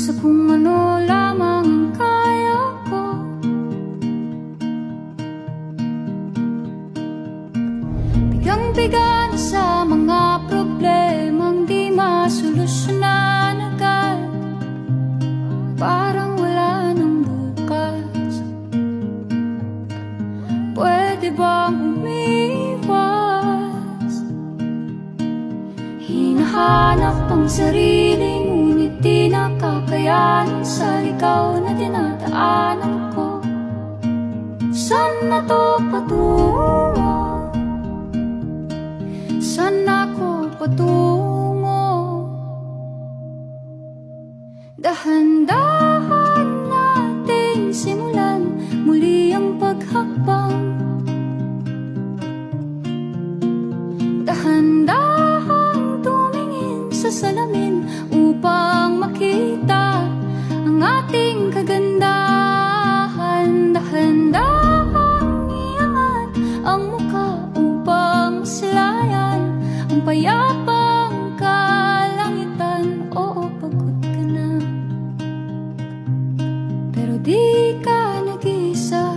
sa kung ano lamang ang kaya ko. Bigang-biga na sa mga problemang di masolusyonan agad. Parang wala nang bukas. Pwede bang umiwas? Hinahanap ang sarili, ngunit di nakakayanan sa ligaw na dinadaanan ko. Saan na to patungo? Saan ako patungo? Dahan-dahan nating simulan muli ang paghakbang. Dahan-dahan tumingin sa salamin upang makita ang ating kagandahan. Dahan-dahan iangat ang mukha upang masilayan ang payapang kalangitan. Oo, pagod ka na, pero di ka nag-isa.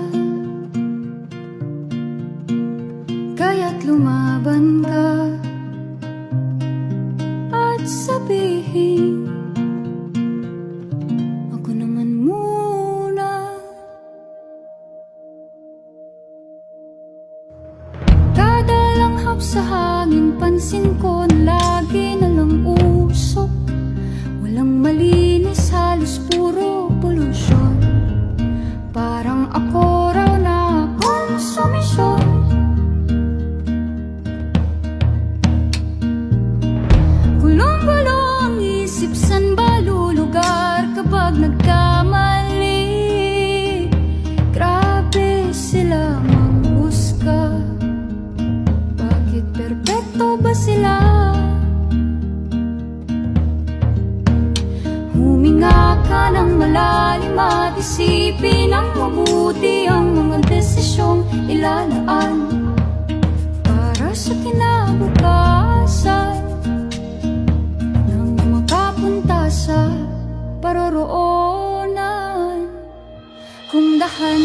Kaya't lumaban ka at sabihin, ako naman muna. Kada langhap sa hangin, pansin ko na lagi na lang usok. Walang malinis, halos puro polusyon. Parang ako raw na konsumisyon. Gulong-gulo ang isip, san ba lulugar kapag nagkamali? Grabe sila manghusga. Bakit perpekto ba sila? Huminga ka ng malalim at isipin ang mabuti ang mga desisyong ilalaan para sa kinabukasan nang makapunta sa paroroonan. Kung dahan